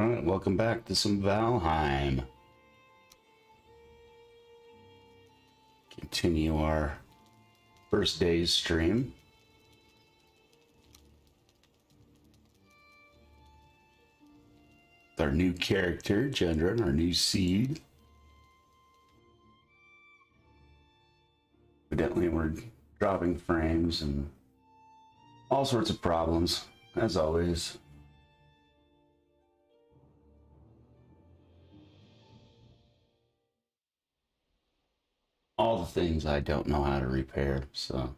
Alright, welcome back to some Valheim. Continue our first day's stream. With our new character, Gendron, our new seed. Evidently we're dropping frames and all sorts of problems, as always. All the things I don't know how to repair, so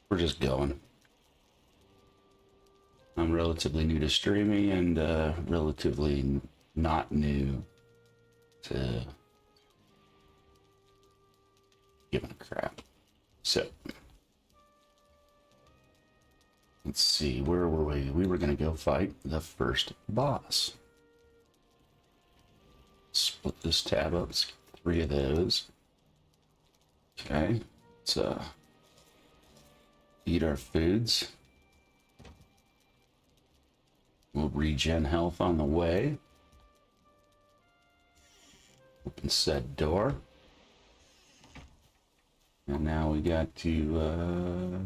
we're just going. I'm relatively new to streaming and relatively not new to giving a crap. So let's see, where were we? We were gonna go fight the first boss. Split this tab up. Let's get 3 of those. Okay, let's eat our foods. We'll regen health on the way. Open said door. And now we got to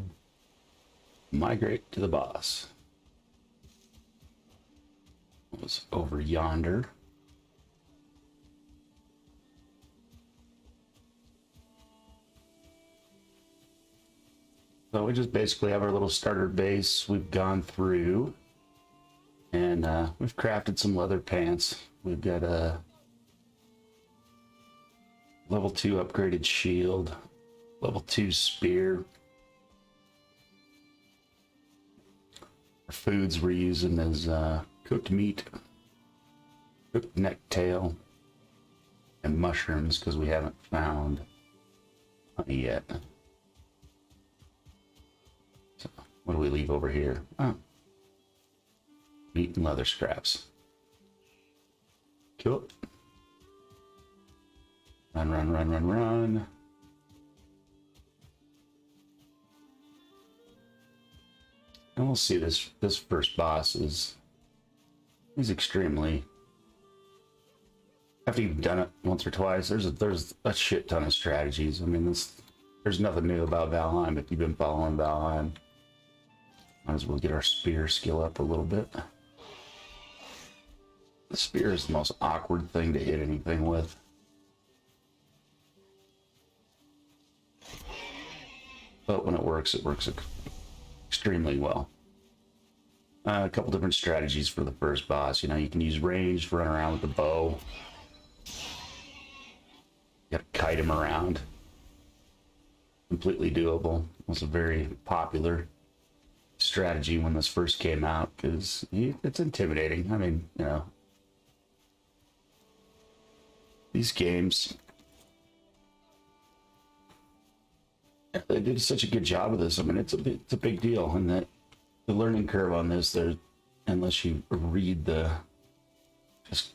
migrate to the boss. It was over yonder. So we just basically have our little starter base we've gone through, and we've crafted some leather pants. We've got a level 2 upgraded shield, level 2 spear. Our foods we're using is cooked meat, cooked necktail, and mushrooms because we haven't found honey yet. So, what do we leave over here? Oh, meat and leather scraps. Cool. Run, run, run, run, run. And we'll see this first boss he's extremely, after you've done it once or twice, there's a shit ton of strategies. I mean, there's nothing new about Valheim if you've been following Valheim. Might as well get our spear skill up a little bit. The spear is the most awkward thing to hit anything with. But when it works extremely well. A couple different strategies for the first boss. You know, you can use ranged, run around with the bow. You gotta kite him around. Completely doable. It was a very popular strategy when this first came out because it's intimidating. I mean, you know, these games, they did such a good job of this. I mean, it's a big deal, and that the learning curve on this, unless you read the just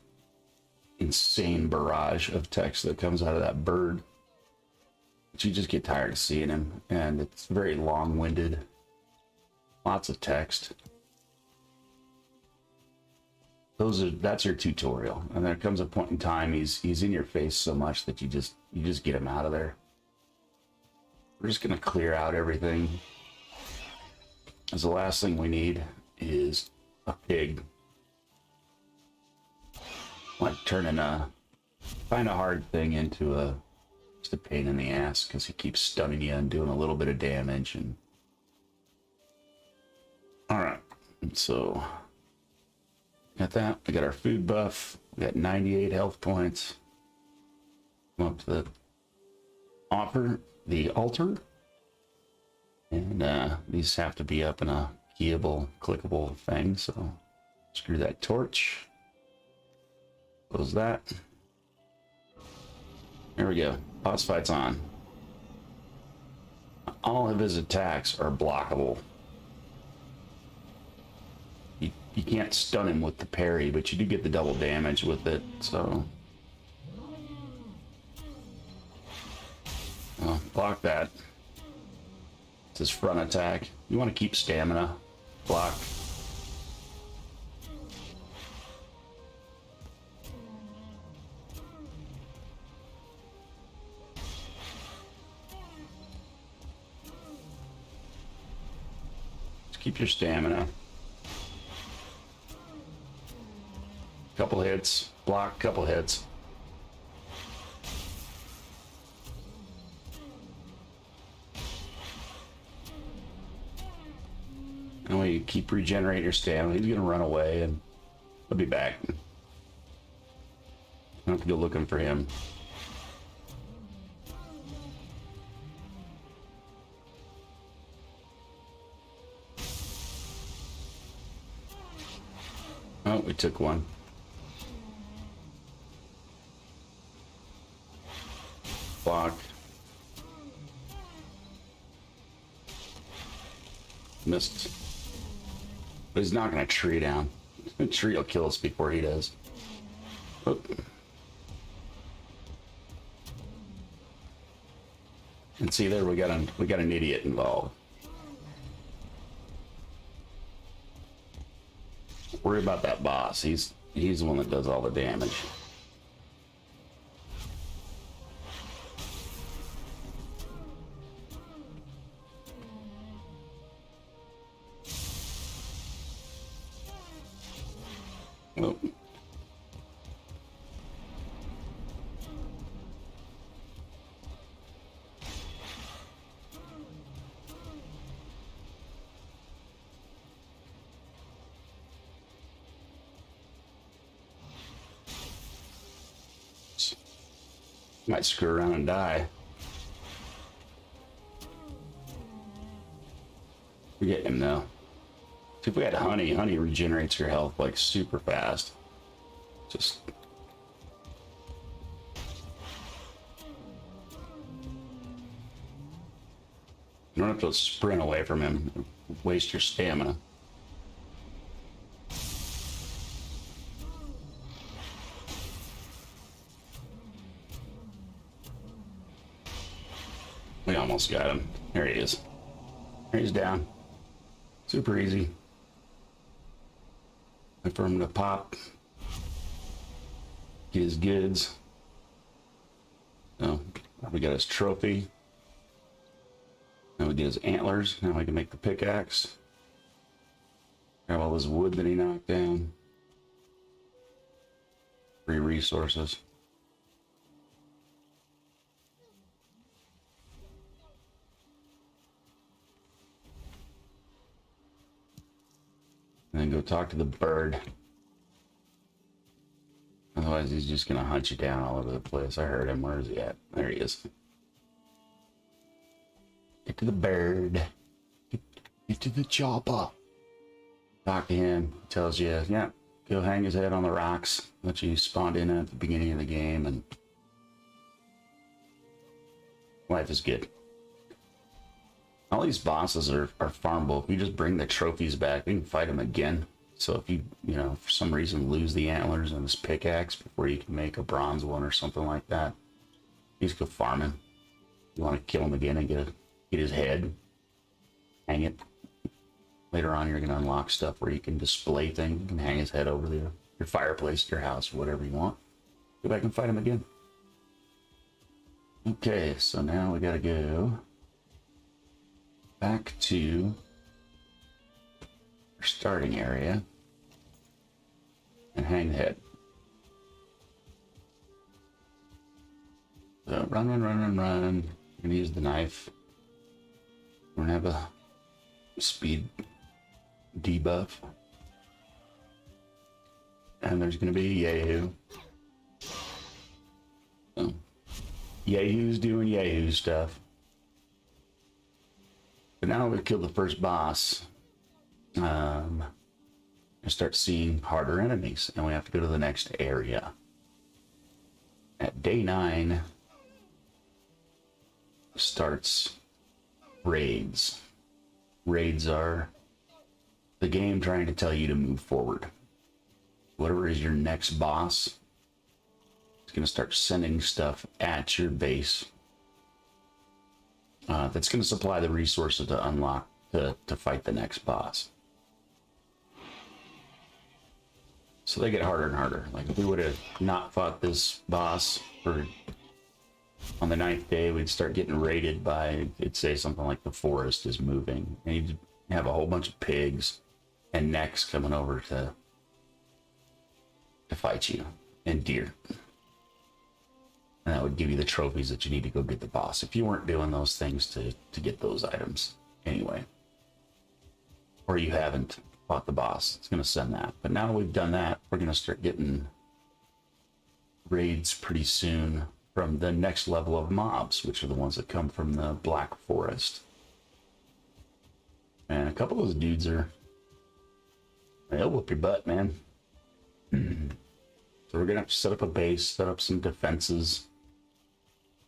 insane barrage of text that comes out of that bird, but you just get tired of seeing him, and it's very long-winded. Lots of text. That's your tutorial, and there comes a point in time he's in your face so much that you just get him out of there. We're just gonna clear out everything, as the last thing we need is a pig. Like turning a kind of hard thing into just a pain in the ass because he keeps stunning you and doing a little bit of damage. And alright, so got that. We got our food buff. We got 98 health points. Come up to the altar. And these have to be up in a keyable, clickable thing. So screw that torch. Close that. There we go. Boss fight's on. All of his attacks are blockable. You can't stun him with the parry, but you do get the double damage with it, so. Block that. It's his front attack. You want to keep stamina. Block. Just keep your stamina. Couple hits. Block, couple hits. And when you keep regenerating your stamina, he's gonna run away and he'll be back. I don't have to go looking for him. Oh, we took one. Block. Missed. But he's not gonna tree down. The tree will kill us before he does. Oh. And see there, we got an idiot involved. Worry about that boss. He's the one that does all the damage. Oh. Might screw around and die. We're getting him though. See, if we had honey, honey regenerates your health like super fast. Just you don't have to sprint away from him, waste your stamina. We almost got him. There he is. There he's down. Super easy. Wait for him to pop. Get his goods. So we got his trophy. Now we get his antlers. Now we can make the pickaxe. Grab all this wood that he knocked down. Free resources. And then go talk to the bird. Otherwise, he's just gonna hunt you down all over the place. I heard him. Where is he at? There he is. Get to the bird. Get to the chopper. Talk to him. He tells you, yeah, go hang his head on the rocks that you spawned in at the beginning of the game, and life is good. All these bosses are farmable. If you just bring the trophies back, you can fight them again. So if you for some reason lose the antlers and this pickaxe before you can make a bronze one or something like that, you just go farming. You want to kill him again and get his head, hang it. Later on, you're going to unlock stuff where you can display things. You can hang his head over your fireplace, your house, whatever you want. Go back and fight him again. Okay, so now we got to go back to our starting area and hang the head. So run. We're gonna use the knife. We're gonna have a speed debuff. And there's gonna be a Yahoo. So, Yahoo's doing Yahoo stuff. But now we've killed the first boss. And start seeing harder enemies, and we have to go to the next area. At day 9 starts raids. Raids are the game trying to tell you to move forward. Whatever is your next boss, it's going to start sending stuff at your base. That's going to supply the resources to unlock to fight the next boss. So they get harder and harder. Like if we would have not fought this boss for on the 9th day, we'd start getting raided by, it'd say something like the forest is moving. And you'd have a whole bunch of pigs and necks coming over to fight you, and deer. And that would give you the trophies that you need to go get the boss if you weren't doing those things to get those items anyway. Or you haven't fought the boss, it's going to send that. But now we've done that, we're going to start getting raids pretty soon from the next level of mobs, which are the ones that come from the Black Forest. And a couple of those dudes are, they'll whoop your butt, man. So we're gonna have to set up a base, set up some defenses,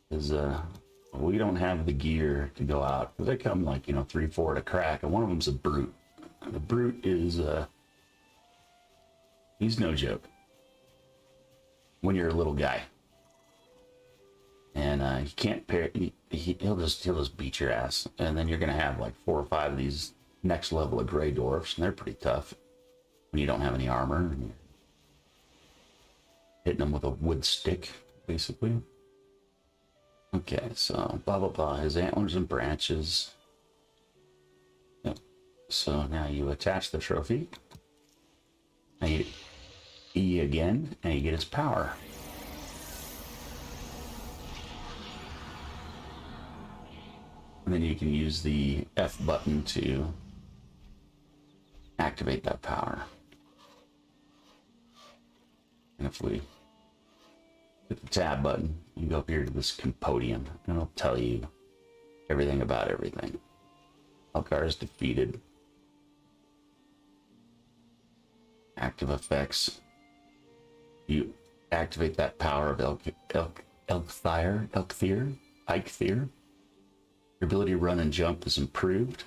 because we don't have the gear to go out. They come like, you know, 3-4 at a crack, and one of them's a brute. And the brute is he's no joke when you're a little guy, and you can't pair. He'll just beat your ass, and then you're gonna have like 4 or 5 of these next level of gray dwarfs, and they're pretty tough when you don't have any armor. And you're hitting them with a wood stick, basically. Okay, so blah blah blah. His antlers and branches. Yep. So now you attach the trophy. Now you E again, and you get his power. And then you can use the F button to activate that power. And if we hit the tab button, you go up here to this compodium, and it'll tell you everything about everything. Alcar is defeated. Active effects. You activate that power of Eikthyr. Your ability to run and jump is improved.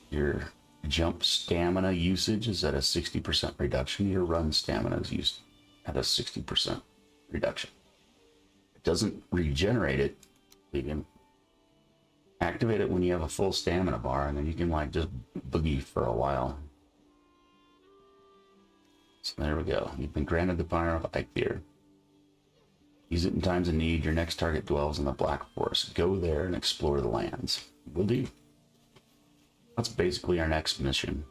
Your jump stamina usage is at a 60% reduction. Your run stamina is used at a 60% reduction. It doesn't regenerate it. You can activate it when you have a full stamina bar, and then you can like just boogie for a while. So there we go. You've been granted the power of Eikthyr. Use it in times of need. Your next target dwells in the Black Forest. Go there and explore the lands. Will do. That's basically our next mission.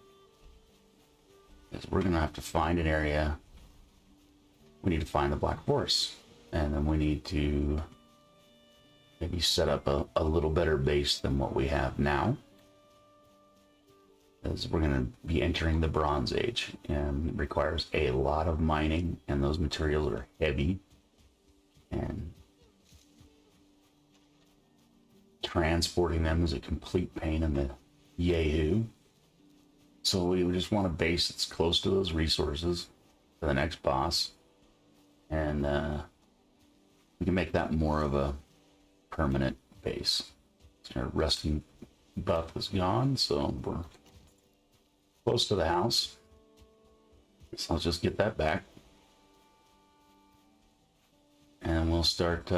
Is we're gonna have to find an area. We need to find the Black Forest, and then we need to maybe set up a little better base than what we have now, as we're going to be entering the Bronze Age, and it requires a lot of mining, and those materials are heavy, and transporting them is a complete pain in the yahoo. So we just want a base that's close to those resources for the next boss, and we can make that more of a permanent base. So our resting buff is gone, so we're close to the house. So let's just get that back, and we'll start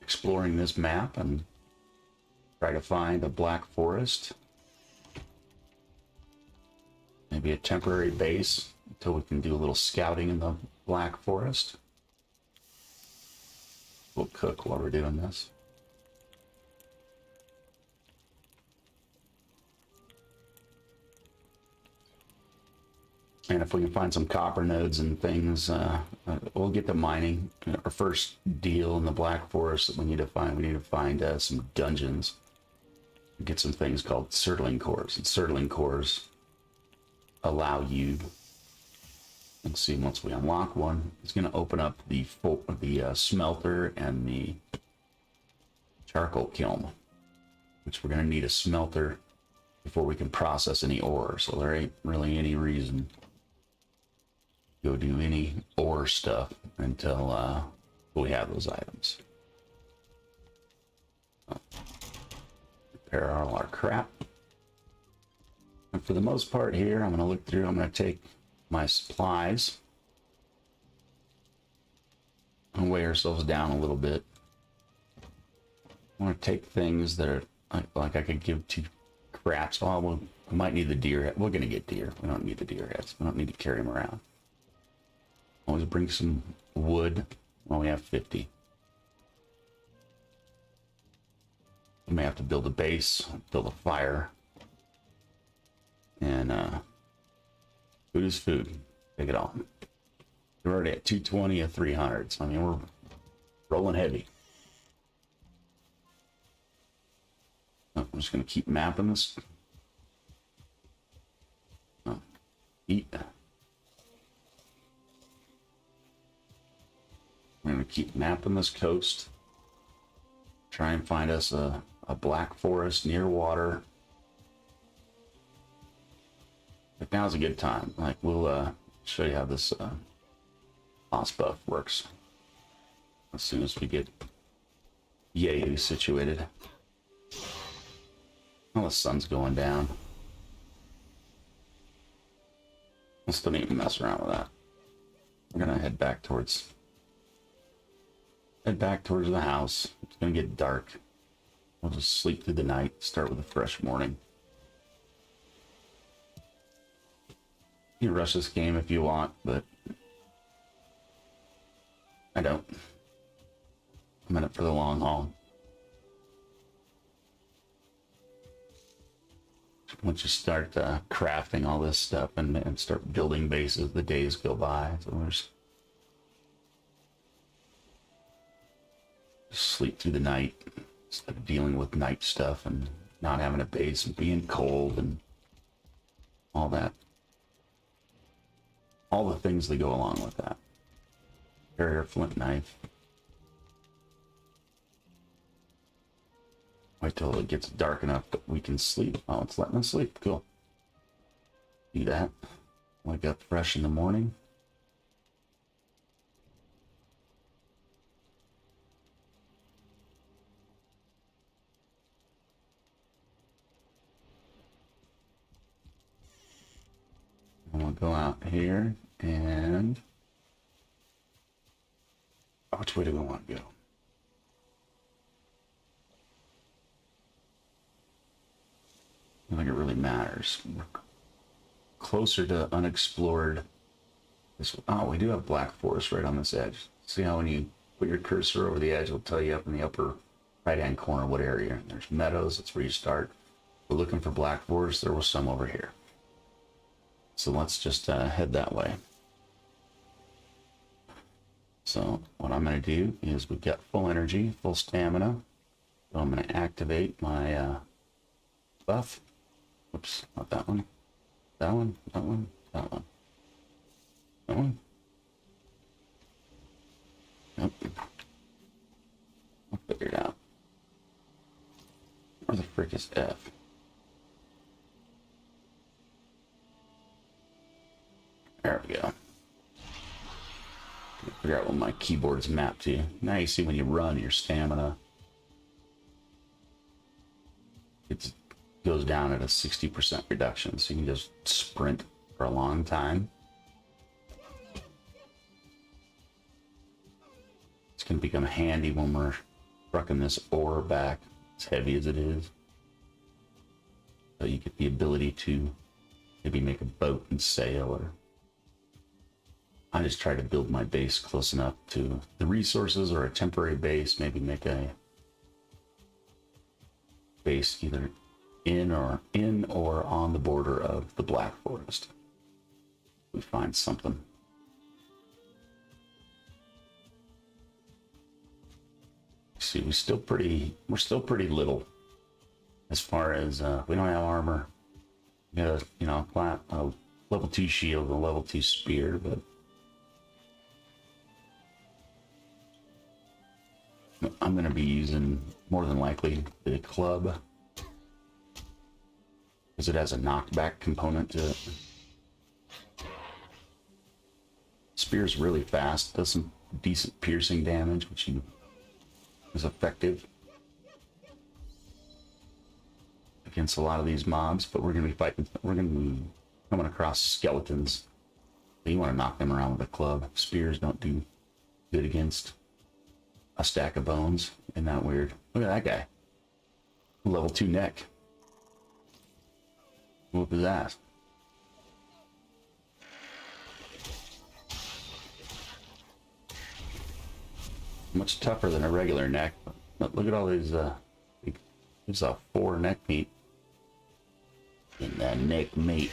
exploring this map and try to find a Black Forest. Maybe a temporary base until we can do a little scouting in the Black Forest. We'll cook while we're doing this. And if we can find some copper nodes and things, we'll get to mining. Our first deal in the Black Forest that we need to find some dungeons. Get some things called Surtling cores. And Surtling cores allow you, let's see, once we unlock one, it's going to open up the smelter and the charcoal kiln, which we're going to need a smelter before we can process any ore. So there ain't really any reason to go do any ore stuff until we have those items. So, prepare all our crap. And for the most part here, I'm going to look through, I'm going to take my supplies and weigh ourselves down a little bit. I want to take things that are like I could give to scraps. Oh, we might need the deer head. We're gonna get deer. We don't need the deer heads. We don't need to carry them around. Always bring some wood. Well, we have 50. We may have to build a base, build a fire. And food is food. Take it all. We're already at 220 of 300. So I mean, we're rolling heavy. Oh, I'm just gonna keep mapping this. Oh, eat. We're gonna keep mapping this coast. Try and find us a black forest near water. But now's a good time. Like, we'll show you how this boss buff works as soon as we get Yahoo situated. Oh, the sun's going down. We'll still need to mess around with that. We're gonna head back towards the house. It's gonna get dark. We'll just sleep through the night, start with a fresh morning. You can rush this game if you want, but I don't. I'm in it for the long haul. Once you start crafting all this stuff and start building bases, the days go by. So there's just sleep through the night instead of dealing with night stuff and not having a base and being cold and all that. All the things that go along with that. Carrier flint knife. Wait till it gets dark enough that we can sleep. Oh, it's letting us sleep. Cool. Do that. Wake up fresh in the morning. And we'll go out here and... which way do we want to go? I don't think it really matters. We're closer to unexplored. Oh, we do have black forest right on this edge. See how when you put your cursor over the edge, it'll tell you up in the upper right-hand corner what area. There's meadows, that's where you start. We're looking for black forest. There was some over here. So let's just head that way. So what I'm going to do is we've got full energy, full stamina. So I'm going to activate my buff. Whoops, not that one. That one, that one, that one. That one. Yep. I'll figure it out. Where the frick is F? There we go. Figure out what my keyboard's mapped to. Now you see when you run, your stamina it goes down at a 60% reduction, so you can just sprint for a long time. It's going to become handy when we're trucking this ore back, as heavy as it is. So you get the ability to maybe make a boat and sail, or I just try to build my base close enough to the resources, or a temporary base, maybe make a base either in or on the border of the Black Forest. We find something. See, we're still pretty little as far as we don't have armor. We got a level 2 shield, a level 2 spear, but I'm going to be using more than likely the club because it has a knockback component to it. Spear's really fast, does some decent piercing damage, which is effective against a lot of these mobs, but we're going to be coming across skeletons. So you want to knock them around with a club. Spears don't do good against a stack of bones. Isn't that weird? Look at that guy. Level 2 neck. Whoop his ass. Much tougher than a regular neck. But look at all these, there's a 4 neck meat in that neck meat.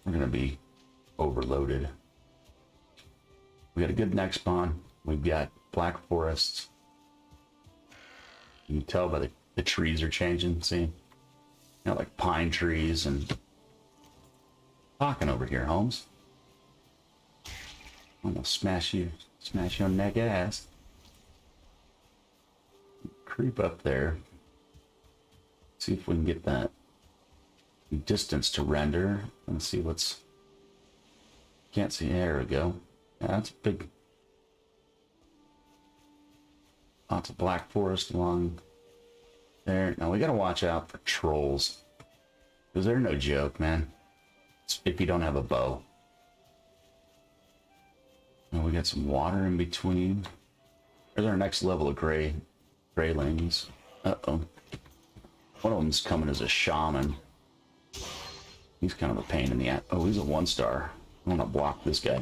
We're gonna be overloaded. We got a good neck spawn. We've got black forests. You can tell by the trees are changing. See, you know, like pine trees and talking over here, Holmes. I'm gonna smash your neck ass. Creep up there. See if we can get that distance to render and see what's. Can't see. There we go. Yeah, that's big. Lots of black forest along there. Now we gotta watch out for trolls, because they're no joke, man. If you don't have a bow. And we got some water in between. There's our next level of graylings. Uh-oh. One of them's coming as a shaman. He's kind of a pain in the ass. Oh, he's a 1-star. I want to block this guy.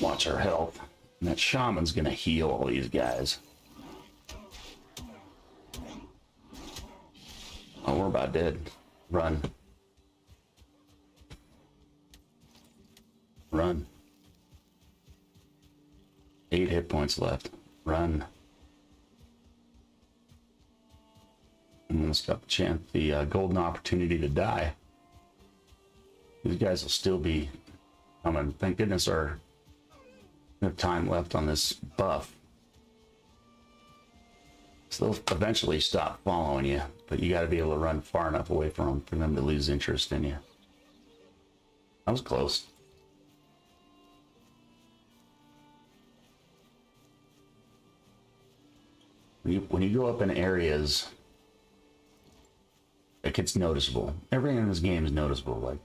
Watch our health. And that shaman's gonna heal all these guys. Oh, we're about dead. Run. Run. 8 hit points left. Run. Almost got the golden opportunity to die. These guys will still be coming. Thank goodness our time left on this buff. So they'll eventually stop following you, but you got to be able to run far enough away from them for them to lose interest in you. That was close. When you go up in areas, it gets noticeable. Everything in this game is noticeable. Like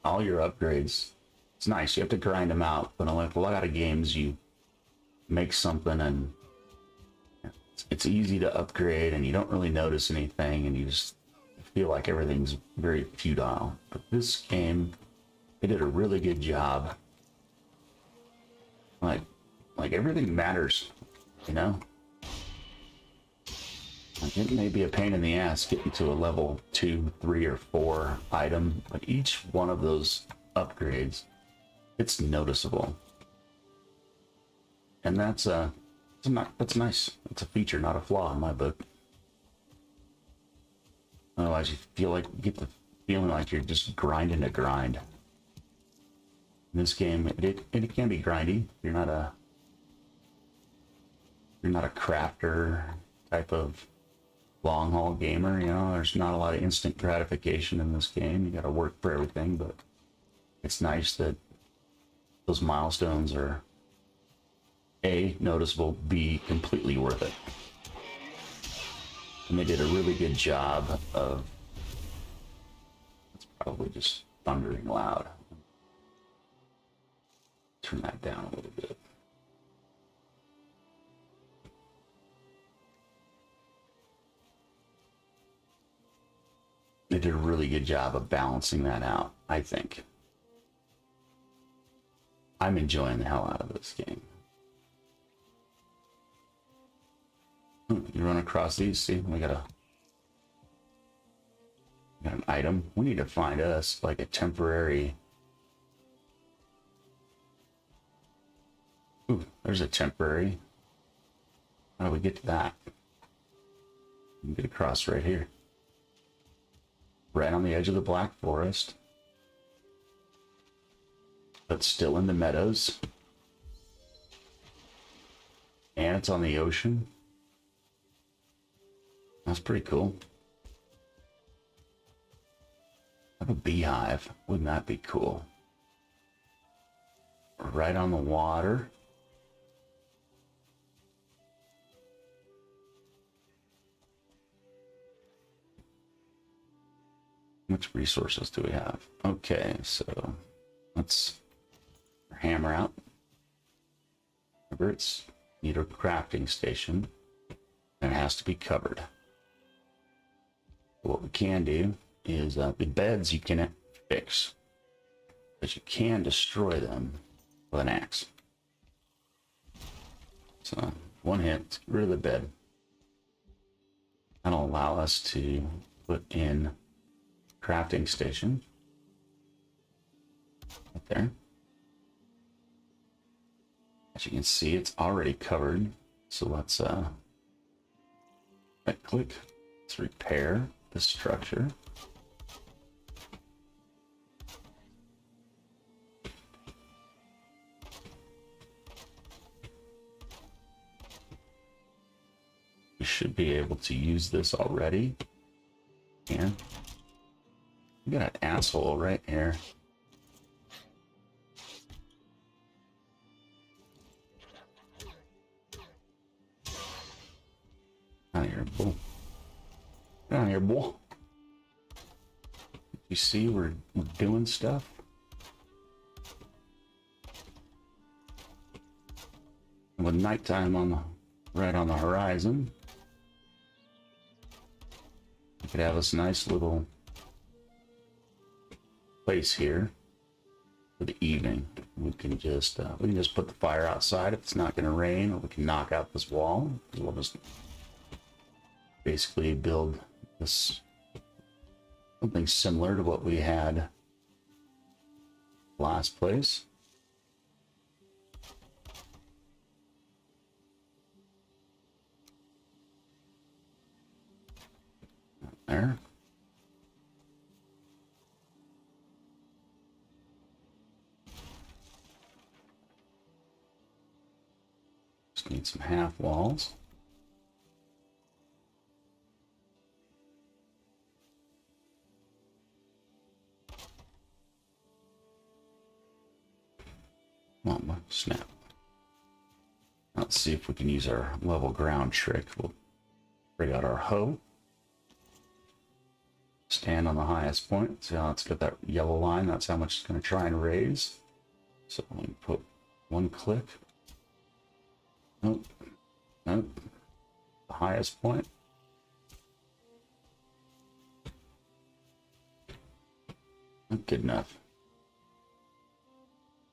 all your upgrades, it's nice. You have to grind them out, but like a lot of games, you make something and it's easy to upgrade, and you don't really notice anything, and you just feel like everything's very futile. But this game, they did a really good job. Like everything matters, you know. Like it may be a pain in the ass getting to a level 2, 3, or 4 item, but each one of those upgrades, it's noticeable, and that's nice. It's a feature, not a flaw in my book. Otherwise, you get the feeling like you're just grinding to grind. In this game, it can be grindy. You're not a crafter type of long haul gamer. You know, there's not a lot of instant gratification in this game. You got to work for everything, but it's nice that those milestones are A, noticeable, B, completely worth it. And they did a really good job of... It's probably just thundering loud. Turn that down a little bit. They did a really good job of balancing that out, I think. I'm enjoying the hell out of this game. You run across these, see, we got an item. We need to find us like a temporary. Ooh, there's a temporary. How do we get to that? We can get across right here. Right on the edge of the Black Forest. But still in the meadows. And it's on the ocean. That's pretty cool. Have a beehive. Wouldn't that be cool? Right on the water. Which resources do we have? Okay, so let's hammer out. Remember, it's need a crafting station, and it has to be covered. What we can do is the beds you can fix, but you can destroy them with an axe. So one hit, get rid of the bed. That'll allow us to put in crafting station right there. As you can see, it's already covered. So let's right click. Let's repair the structure. We should be able to use this already. Yeah. We got an asshole right here. Out of here, bull. Get out of here, bull. You see, we're doing stuff. And with nighttime on the right on the horizon, we could have this nice little place here for the evening. We can just put the fire outside if it's not going to rain, or we can knock out this wall. We'll just basically build this something similar to what we had last place. There. Just need some half walls. Come on, snap. Let's see if we can use our level ground trick. We'll bring out our hoe. Stand on the highest point. See how it's got that yellow line? That's how much it's going to try and raise. So we put one click. Nope. Nope. The highest point. Not good enough.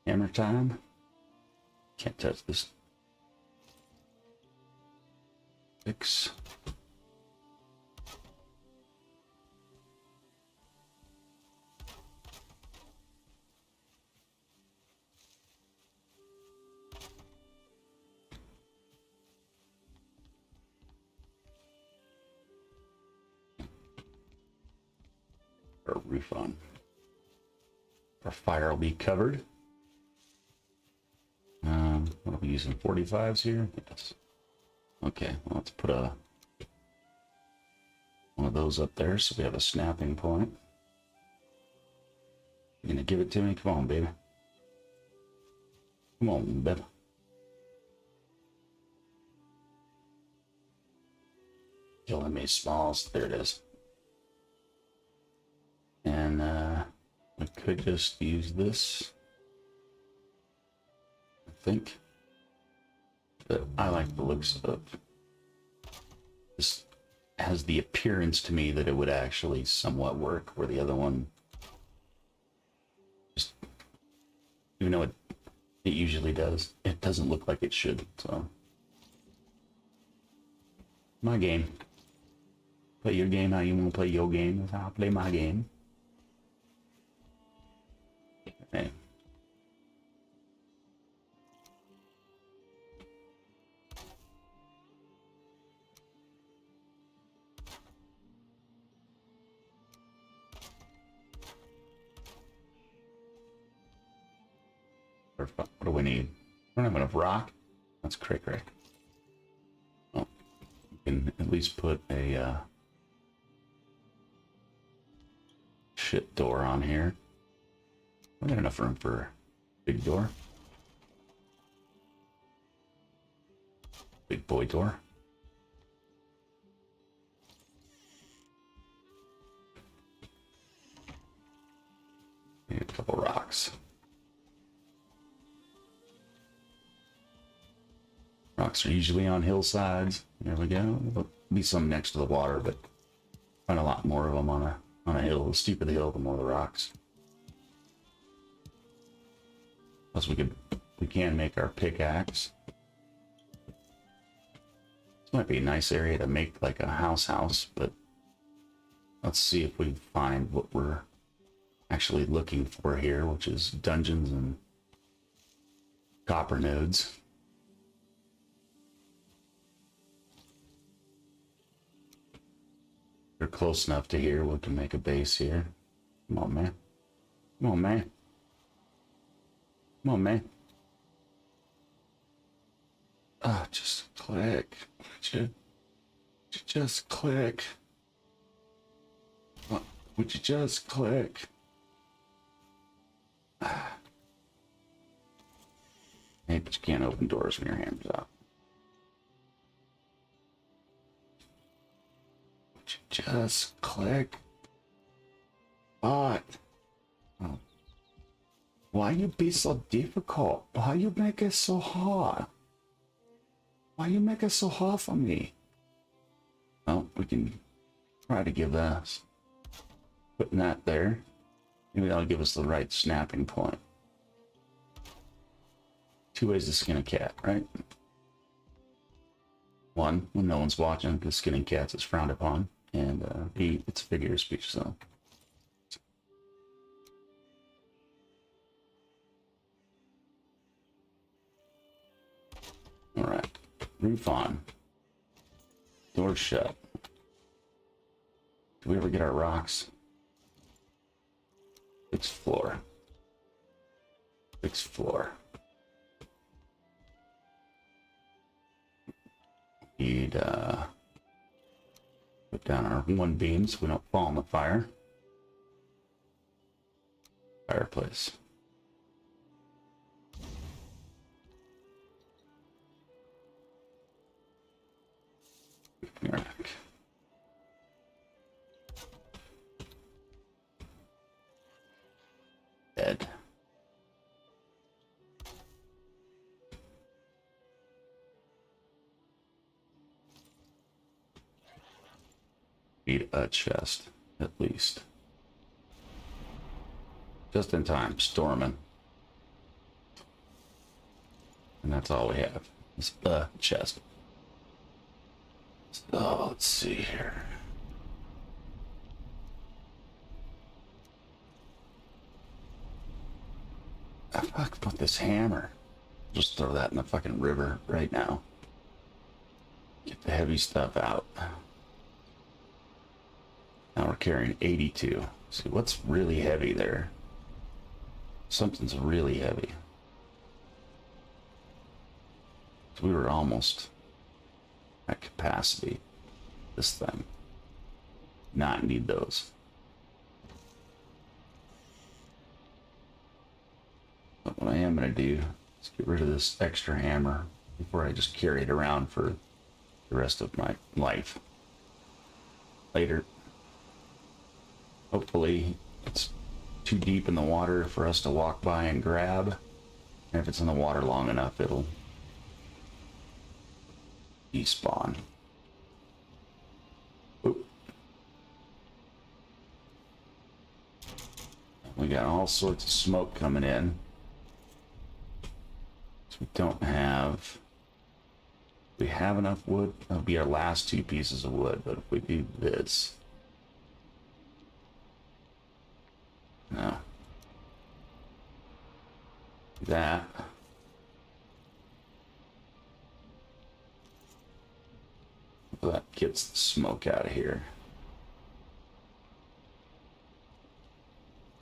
Hammer time. Can't touch this. Fix. Our roof on. Our fire will be covered. What are we using? 45s here? Yes. Okay, well, let's put one of those up there so we have a snapping point. You gonna give it to me? Come on, baby. Come on, baby. Killing me, Smalls. There it is. And I could just use this, I think. But I like the looks of this. Has the appearance to me that it would actually somewhat work, where the other one just, even though it usually does, it doesn't look like it should. So my game. Play your game how you want to play your game. That's how I play my game. Okay. What do we need? We don't have enough rock. That's cray. Well, we can at least put a shit door on here. We got enough room for a big door. Big boy door. rocks are usually on hillsides. There we go. There'll be some next to the water, but find a lot more of them on a hill. The steeper the hill, the more the rocks. Plus we can make our pickaxe. This might be a nice area to make like a house, but let's see if we find what we're actually looking for here, which is dungeons and copper nodes. They're close enough to here. We can make a base here. Come on, man. Come on, man. Come on, man. Ah, just click. Would you just click? What? Would you just click? Ah. Hey, but you can't open doors when your hammer's out. Would you just click? What? Oh. Why you be so difficult? Why you make it so hard? Why you make it so hard for me? Well, we can try to give us putting that there. Maybe that'll give us the right snapping point. 2 ways to skin a cat, right? One, when no one's watching, because skinning cats is frowned upon, and B, it's a figure of speech, so. All right, roof on, door shut. Do we ever get our rocks? Fixed floor. Fixed floor. Need put down our 1 beam so we don't fall in the fire. Fireplace. Rack. Bed. Need a chest, at least. Just in time, storming. And that's all we have. Is a chest. So, let's see here. Fuck about this hammer. Just throw that in the fucking river right now. Get the heavy stuff out. Now we're carrying 82. See, what's really heavy there? Something's really heavy. So we were almost at capacity. This thing. Not need those. But what I am going to do is get rid of this extra hammer before I just carry it around for the rest of my life. Later. Hopefully it's too deep in the water for us to walk by and grab. And if it's in the water long enough, it'll despawn. Oop. We got all sorts of smoke coming in. So we don't have... We have enough wood. That'll be our last 2 pieces of wood. But if we do this... No. That. That gets the smoke out of here.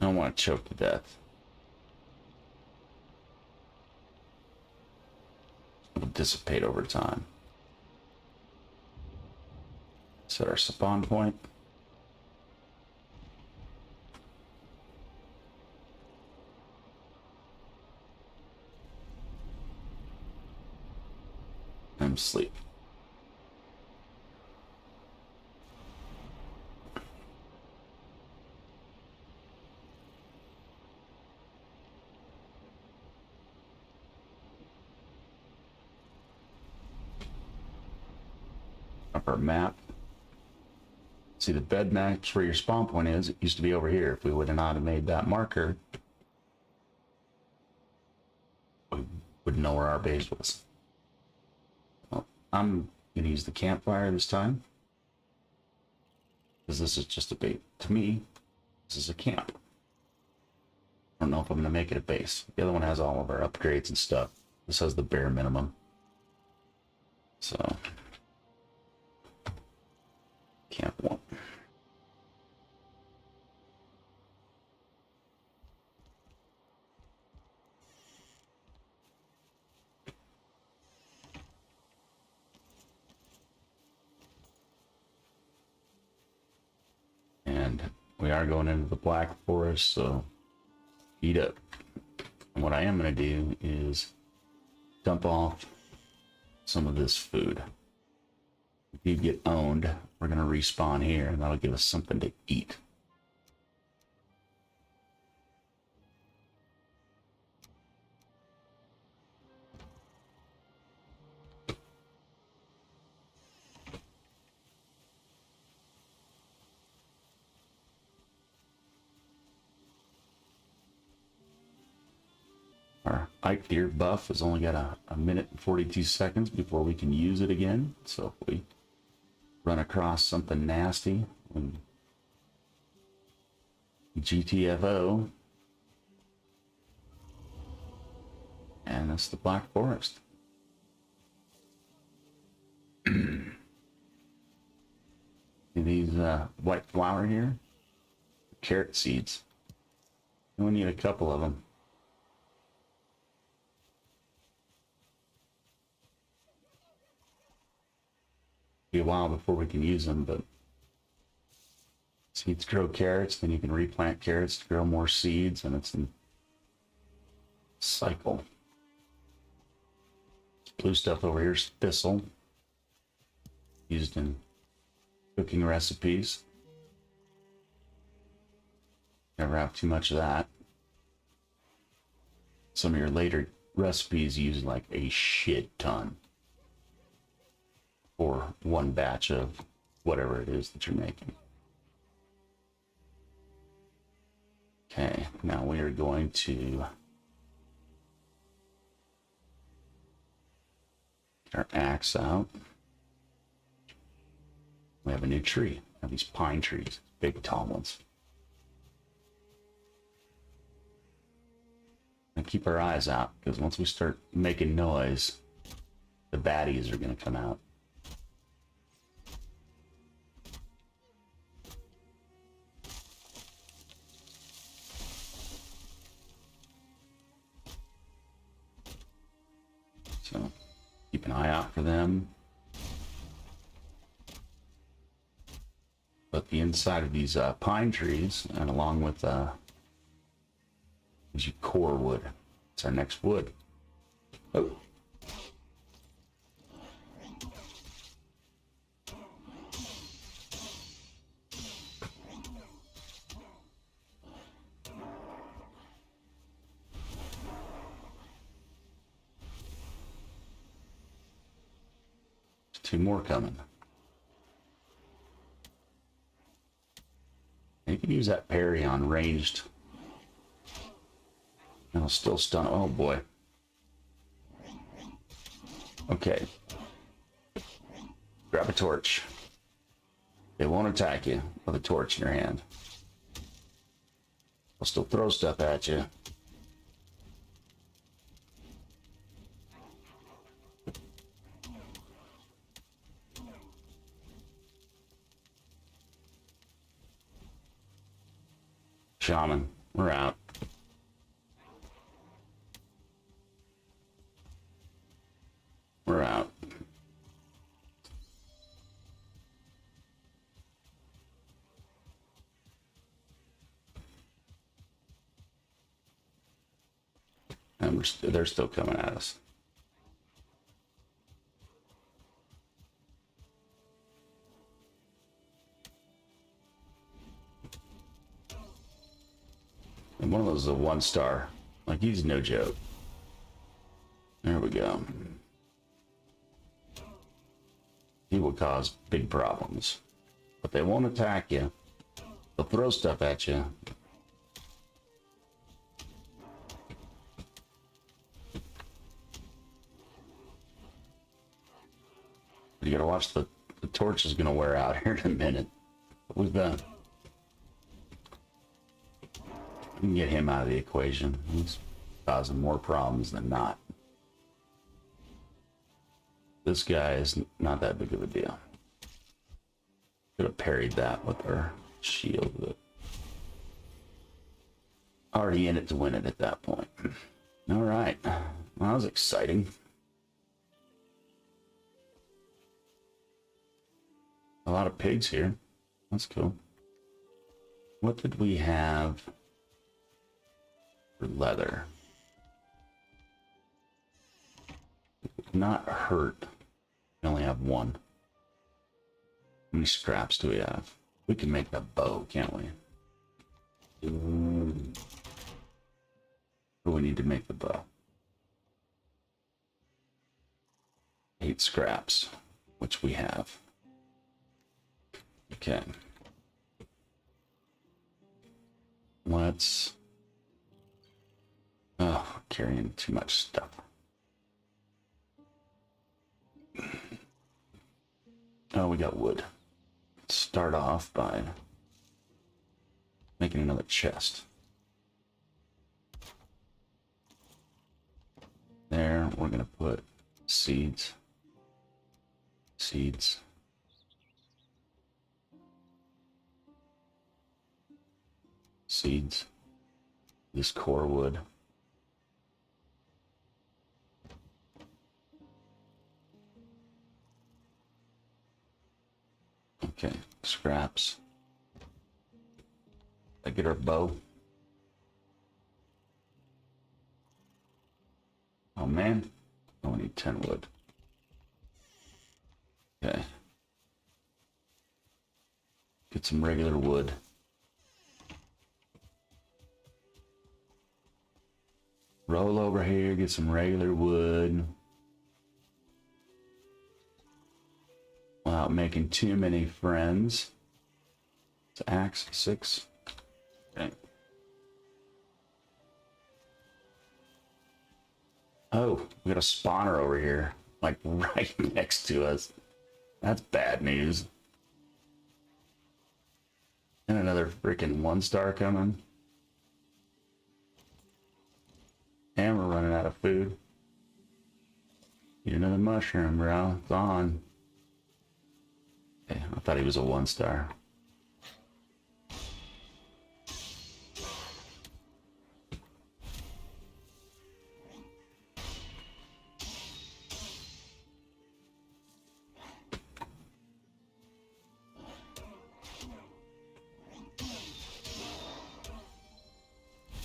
I don't want to choke to death. It'll dissipate over time. Set our spawn point. And sleep. up our map. See the bed maps where your spawn point is. It used to be over here. If we would have not have made that marker, we wouldn't know where our base was. Well, I'm gonna use the campfire this time, because this is just a base. To me, this is a camp. I don't know if I'm gonna make it a base. The other one has all of our upgrades and stuff. This has the bare minimum. So, camp one. And we are going into the Black Forest, so eat up. And what I am going to do is dump off some of this food. If you get owned, we're going to respawn here, and that'll give us something to eat. Our Ike Deer buff has only got a minute and 42 seconds before we can use it again. So if we run across something nasty, when GTFO, and that's the Black Forest. See these white flower here? Carrot seeds. We only need a couple of them. Be a while before we can use them, but seeds grow carrots, then you can replant carrots to grow more seeds, and it's a cycle. Blue stuff over here is thistle, used in cooking recipes. Never have too much of that. Some of your later recipes use like a shit ton for one batch of whatever it is that you're making. Okay, now we are going to get our axe out. We have a new tree. We have these pine trees, big tall ones. And keep our eyes out, because once we start making noise, the baddies are going to come out. So keep an eye out for them. But the inside of these pine trees, and along with is your core wood. It's our next wood. Oh. Two more coming. You can use that parry on ranged. And I'll still stun. Oh boy. Okay. Grab a torch. They won't attack you with a torch in your hand. I'll still throw stuff at you. Shaman, we're out. We're out. And they're still coming at us. And one of those is a 1-star. Like, he's no joke. There we go. He will cause big problems. But they won't attack you. They'll throw stuff at you. You gotta watch the torch is gonna wear out here in a minute. We've we can get him out of the equation. He's causing more problems than not. This guy is not that big of a deal. Could have parried that with our shield, but already in it to win it at that point. All right, well, that was exciting. A lot of pigs here. That's cool. What did we have for leather? Not hurt. We only have one. How many scraps do we have? We can make a bow, can't we? What do we need to make the bow? 8 scraps, which we have. Okay. Let's... Oh, carrying too much stuff. Oh, we got wood. Let's start off by making another chest. There, we're gonna put seeds. Seeds. Seeds. This core wood. Okay, scraps. I get our bow. Oh man, I only need 10 wood. Okay. Get some regular wood. Roll over here, get some regular wood. Without making too many friends. It's axe 6. Okay. Oh, we got a spawner over here, like right next to us. That's bad news. And another freaking 1-star coming. And we're running out of food. Eat another mushroom, bro. It's on. Okay, I thought he was a 1-star.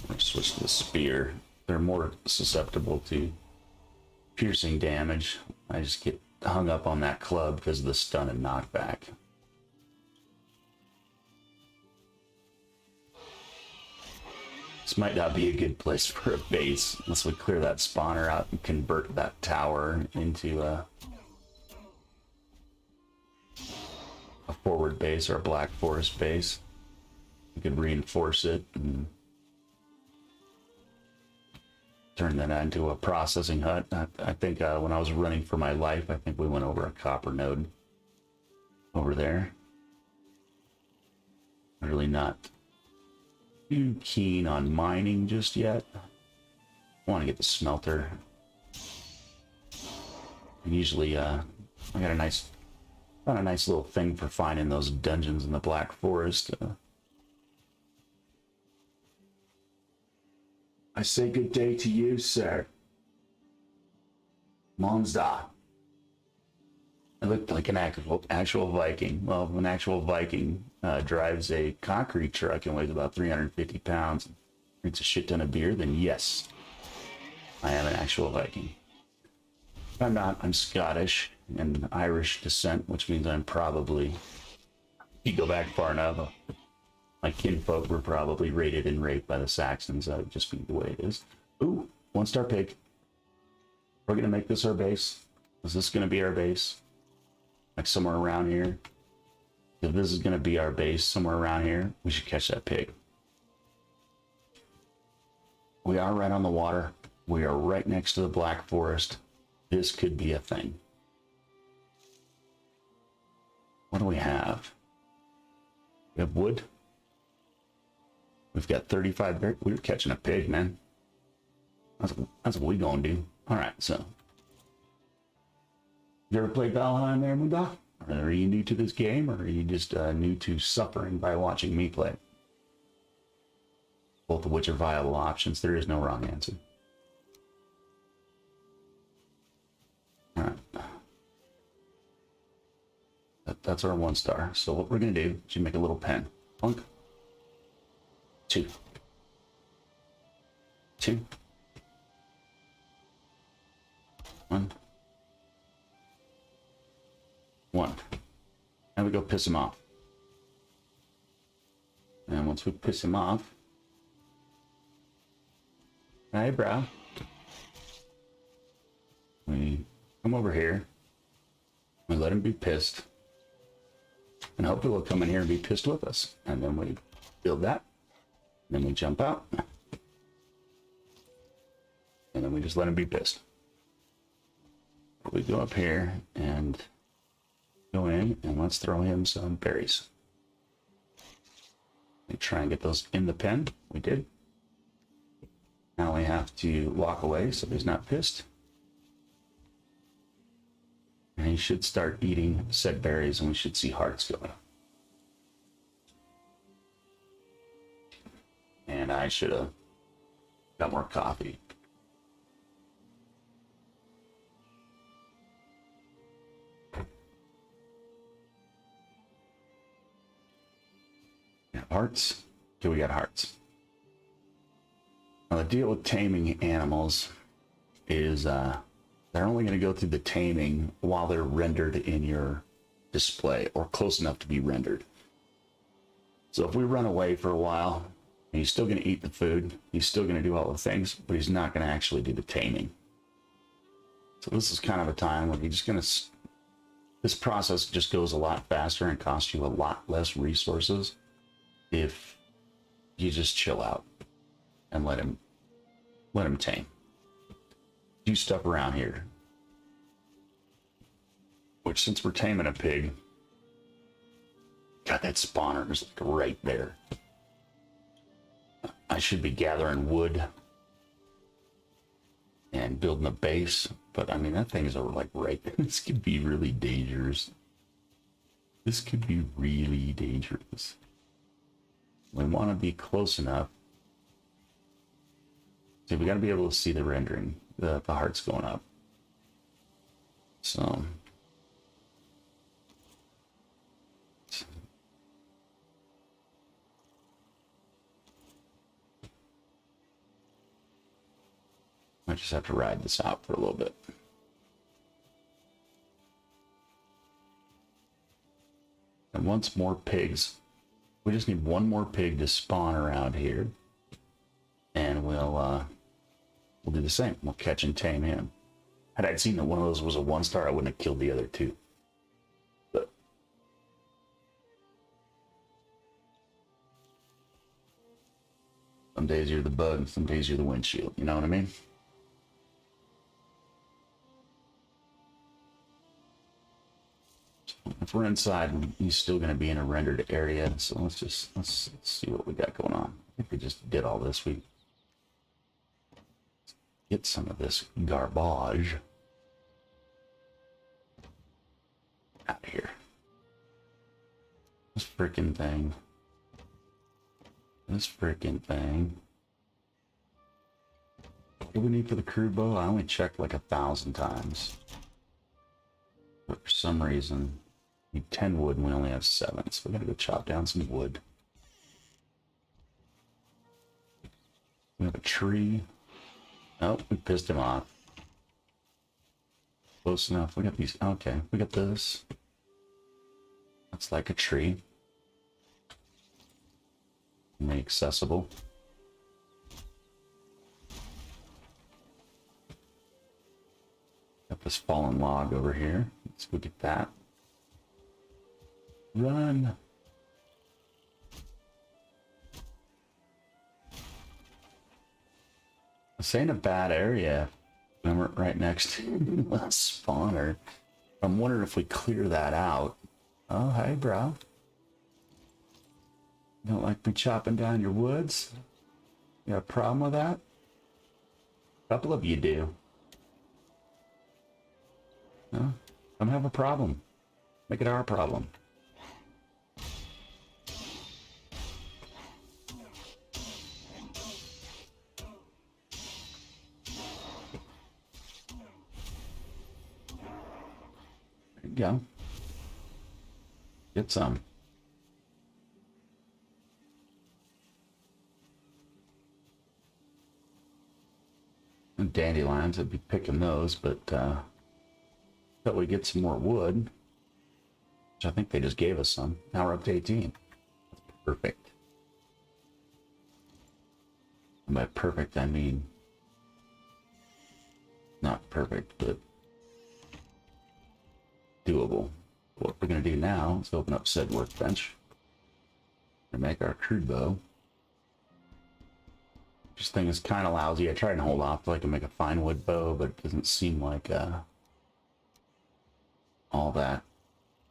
I'll switch to the spear. They're more susceptible to piercing damage. I just get hung up on that club because of the stun and knockback. This might not be a good place for a base unless we clear that spawner out and convert that tower into a forward base or a Black Forest base. We could reinforce it and turn that into a processing hut. I think when I was running for my life, I think we went over a copper node over there. Really not too keen on mining just yet. I want to get the smelter. And usually, I got a nice little thing for finding those dungeons in the Black Forest. I say good day to you, sir. Monza. I looked like an actual Viking. Well, an actual Viking drives a concrete truck and weighs about 350 pounds, drinks a shit ton of beer, then yes, I am an actual Viking. If I'm not, I'm Scottish and Irish descent, which means I'm probably, if you go back far enough, my kinfolk were probably raided and raped by the Saxons. That would just be the way it is. Ooh, 1-star pig. We're gonna make this our base. Is this gonna be our base? like somewhere around here. If this is going to be our base somewhere around here, we should catch that pig. We are right on the water. We are right next to the Black Forest. This could be a thing. What do we have? We have wood. We've got 35 berries. We're catching a pig, man. That's what we gonna do. All right, so. You ever played Valheim there, Muda? Or are you new to this game, or are you just new to suffering by watching me play? Both of which are viable options. There is no wrong answer. All right. That's our 1 star. So what we're going to do is you make a little pen. Plunk. 2. 2. 1. 1. And we go piss him off. And once we piss him off, hey, bro. We come over here. We let him be pissed. And hopefully he'll come in here and be pissed with us. And then we build that. And then we jump out. And then we just let him be pissed. We go up here and go in and let's throw him some berries. We try and get those in the pen. We did. Now we have to walk away so he's not pissed. And he should start eating said berries and we should see hearts going. And I should have got more coffee. Yeah, hearts. Okay, we got hearts. Now the deal with taming animals is they're only going to go through the taming while they're rendered in your display or close enough to be rendered. So if we run away for a while, he's still going to eat the food, he's still going to do all the things, but he's not going to actually do the taming. So this is kind of a time where you're just going to, this process just goes a lot faster and costs you a lot less resources if you just chill out and let him tame. Do stuff around here. Which, since we're taming a pig, God, that spawner is like right there. I should be gathering wood and building a base, but I mean, that thing is like right there. This could be really dangerous. This could be really dangerous. We want to be close enough. See, we got to be able to see the rendering, the hearts going up. So I just have to ride this out for a little bit. And once more pigs, we just need one more pig to spawn around here, and we'll do the same. We'll catch and tame him. Had I seen that one of those was a 1 star, I wouldn't have killed the other 2. But some days you're the bug, some days you're the windshield. You know what I mean? If we're inside, he's still going to be in a rendered area. So let's see what we got going on. If we just did all this, we get some of this garbage out of here. This freaking thing. This freaking thing. What do we need for the crude bow? I only checked like 1,000 times. But for some reason, we need 10 wood and we only have 7. So we gotta go chop down some wood. We have a tree. Oh, we pissed him off. Close enough. We got these. Okay, we got this. That's like a tree. Only accessible. Got this fallen log over here. Let's go get that. Run. This ain't a bad area. I'm right next to a spawner. I'm wondering if we clear that out. Oh, hey, bro. You don't like me chopping down your woods? You got a problem with that? A couple of you do. No? Come have a problem. Make it our problem. There you go. Get some. And dandelions, I'd be picking those, but until we get some more wood, which I think they just gave us some. Now we're up to 18. That's perfect. And by perfect, I mean not perfect, but doable. What we're going to do now is open up said workbench and make our crude bow. This thing is kind of lousy. I tried and hold off till I can make a fine wood bow, but it doesn't seem like all that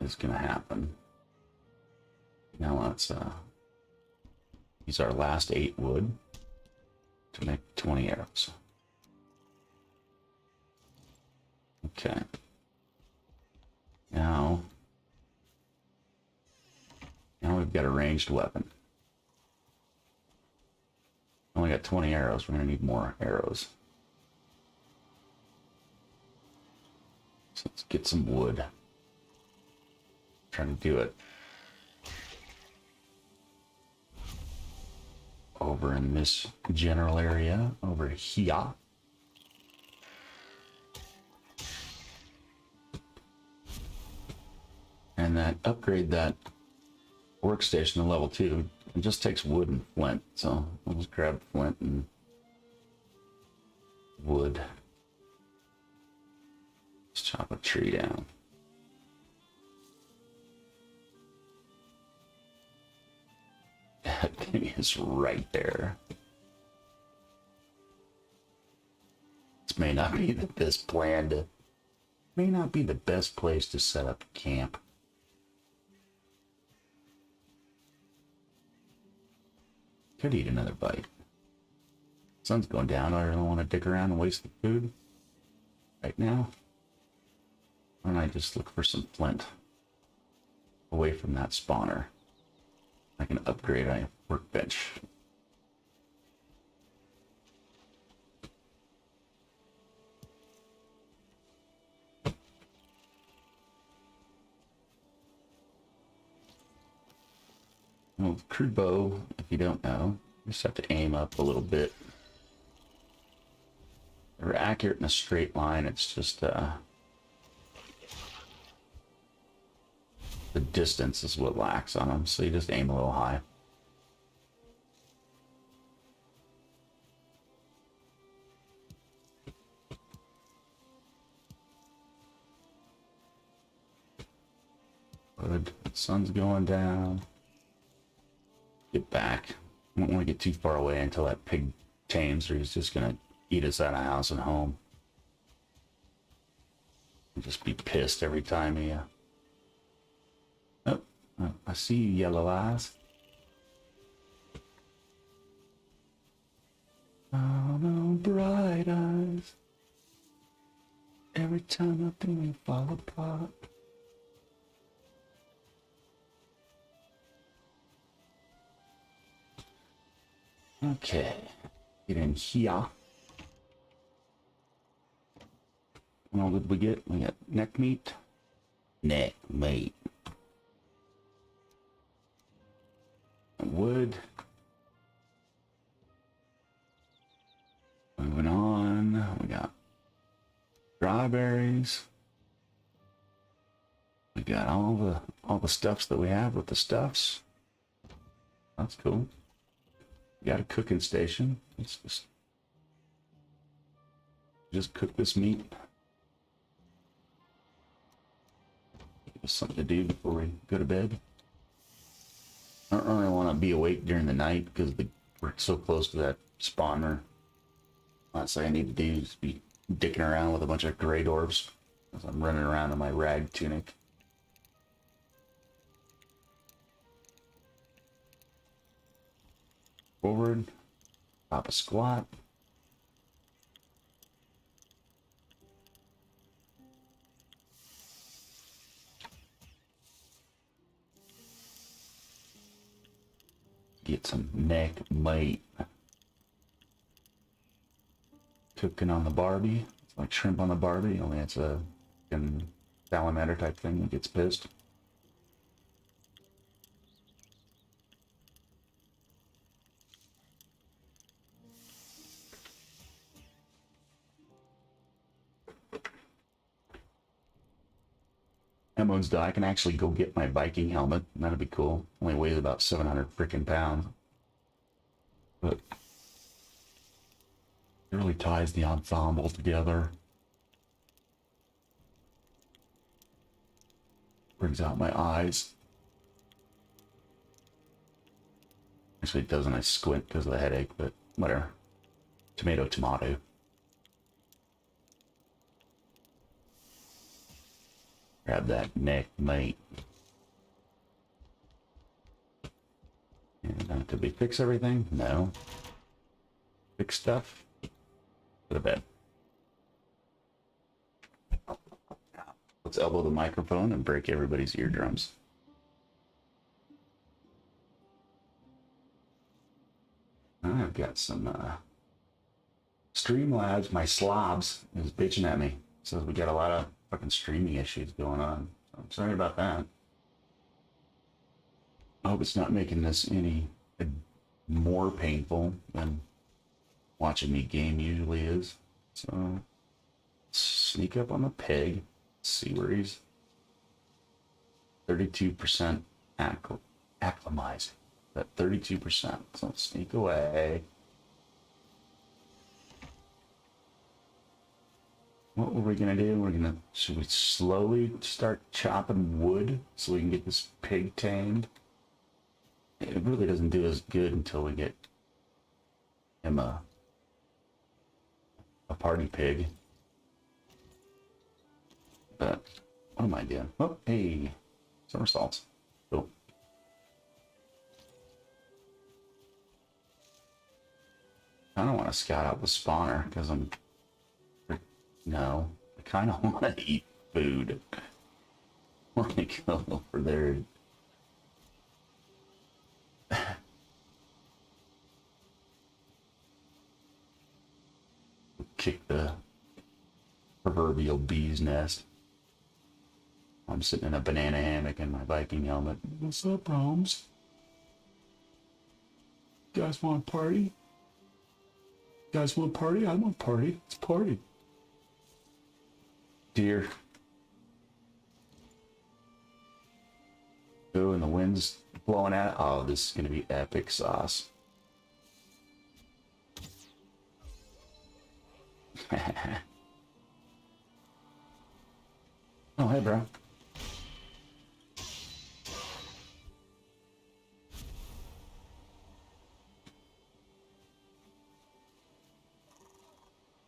is going to happen. Now let's use our last 8 wood to make 20 arrows. Okay. Now we've got a ranged weapon. Only got 20 arrows. We're going to need more arrows. So let's get some wood. Trying to do it over in this general area over here. And then upgrade that workstation to level 2. It just takes wood and flint, so I'll just grab flint and wood. Let's chop a tree down. That thing is right there. This may not be the best plan to, may not be the best place to set up camp. Could eat another bite. Sun's going down. I don't want to dick around and waste the food right now. Why don't I just look for some flint away from that spawner? I can upgrade my workbench. Well, crude bow, if you don't know, you just have to aim up a little bit. They're accurate in a straight line. It's just the distance is what lacks on them, so you just aim a little high. Good. Sun's going down. Get back. I don't want to get too far away until that pig tames, or he's just gonna eat us out of house and home. I'll just be pissed every time he Oh, I see you, yellow eyes. Oh no, bright eyes. Every time I think you fall apart. Okay, get in here. What did we get? We got neck meat. Neck meat. Wood. Moving on, we got strawberries. We got all the stuffs that we have with the stuffs. That's cool. We got a cooking station. Let's just cook this meat. Give us something to do before we go to bed. I don't really want to be awake during the night because we're so close to that spawner. Last thing I need to do is be dicking around with a bunch of gray dwarves as I'm running around in my rag tunic. Forward, pop a squat. Get some neck meat. Cooking on the Barbie. It's like shrimp on the Barbie, only it's a salamander type thing that gets pissed. Emmo's done. I can actually go get my Viking helmet. That'd be cool. Only weighs about 700 freaking pounds. But it really ties the ensemble together. Brings out my eyes. Actually, it doesn't. I squint because of the headache, but whatever. Tomato, tomato. Grab that neck meat. And did we fix everything? No. Fix stuff? Go to bed. Let's elbow the microphone and break everybody's eardrums. I've got some Streamlabs, my slobs, is bitching at me. Says we got a lot of fucking streaming issues going on. So I'm sorry about that. I hope it's not making this any more painful than watching me game usually is. So sneak up on the pig, see where he's 32% acclimatizing. That 32%. So sneak away. What were we gonna do? Should we slowly start chopping wood so we can get this pig tamed? It really doesn't do as good until we get him a party pig. But what am I doing? Oh, hey, somersaults. Cool. I don't want to scout out the spawner because no, I kind of want to eat food. I want to go over there. Kick the proverbial bee's nest. I'm sitting in a banana hammock in my Viking helmet. What's up, Roms? You guys want to party? You guys want to party? I want to party. Let's party. Deer. Oh, and the wind's blowing at it. Oh, this is going to be epic sauce. Oh, hey, bro.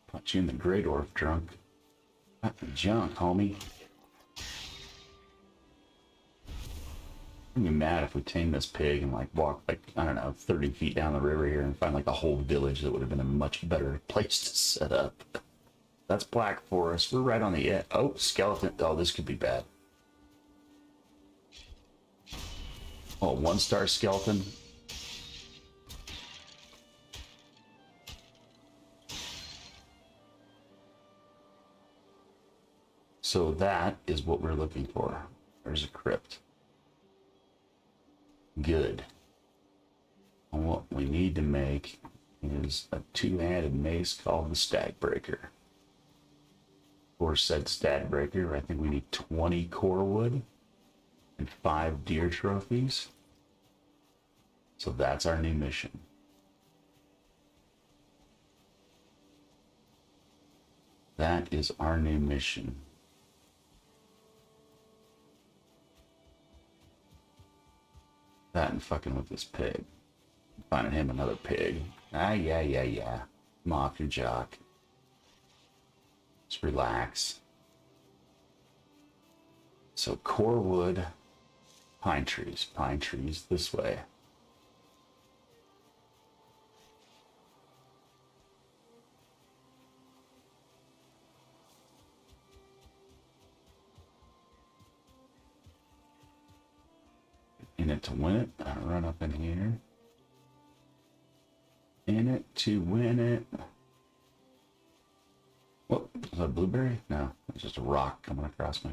Put you in the Great Orf trunk. Not the junk, homie. I'd be mad if we tamed this pig and like walk like, I don't know, 30 feet down the river here and find like a whole village that would have been a much better place to set up. That's Black Forest. We're right on the edge. Oh, skeleton. Oh, this could be bad. Oh, 1-star skeleton. So that is what we're looking for. There's a crypt. Good. And what we need to make is a 2-handed mace called the Stagbreaker. For said Stagbreaker, I think we need 20 core wood and 5 deer trophies. So that's our new mission. That is our new mission. . That and fucking with this pig. Finding him another pig. Ah, yeah. Come off your jock. Just relax. So core wood, pine trees this way. In it to win it. I'll run up in here. In it to win it. What? Was that a blueberry? No, it's just a rock coming across my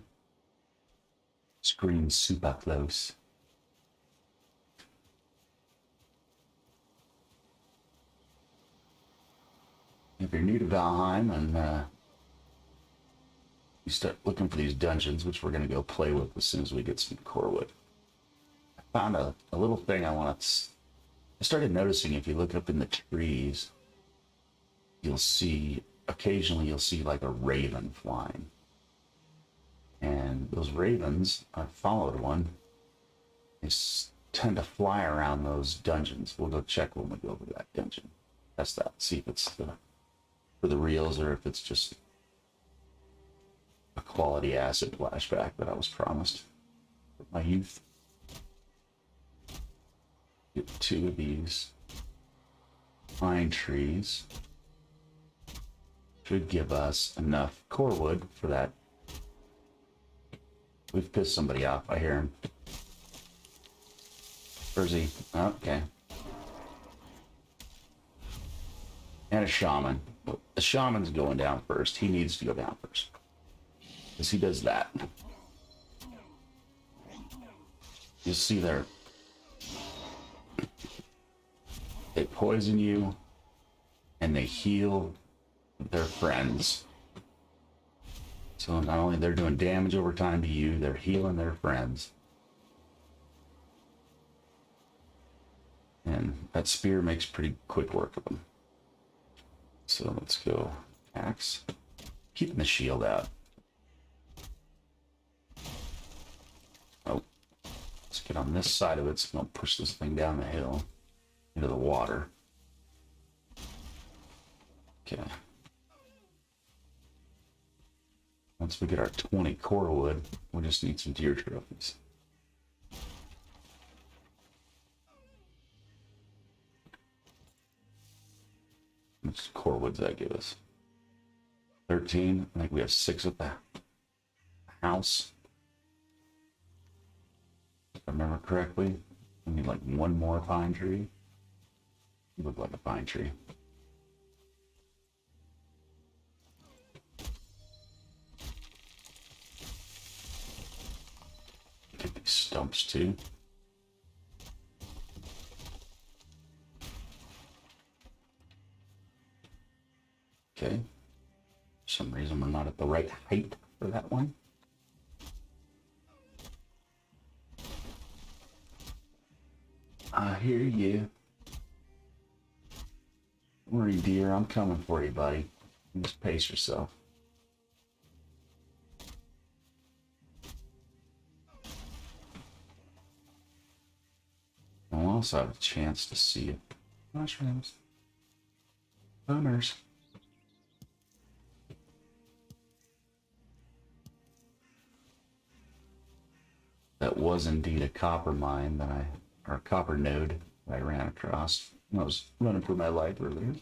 screen super close. If you're new to Valheim and you start looking for these dungeons, which we're going to go play with as soon as we get some core wood, I found a little thing I want to... I started noticing if you look up in the trees, you'll see, occasionally you'll see like a raven flying. And those ravens, I followed one, they tend to fly around those dungeons. We'll go check when we go over that dungeon. Test that, see if it's for the reals or if it's just a quality acid flashback that I was promised for my youth. Get 2 of these pine trees. Should give us enough core wood for that. We've pissed somebody off. I hear him. Where's he? Okay. And a shaman. The shaman's going down first. He needs to go down first. Because he does that. You see there. They poison you. And they heal their friends. So not only they're doing damage over time to you, they're healing their friends. And that spear makes pretty quick work of them. So let's go axe. Keeping the shield out. Oh, let's get on this side of it so we don't push this thing down the hill into the water. Okay. Once we get our 20 core wood, we just need some deer trophies. How much core wood does that give us? 13. I think we have 6 at the house. If I remember correctly, we need like 1 more pine tree. You look like a pine tree. Get these stumps too. Okay. For some reason we're not at the right height for that one. I hear you. Don't worry, dear. I'm coming for you, buddy. Just pace yourself. I'll also have a chance to see it. Mushrooms. Bummers. That was indeed a copper mine that or a copper node that I ran across when I was running for my life earlier.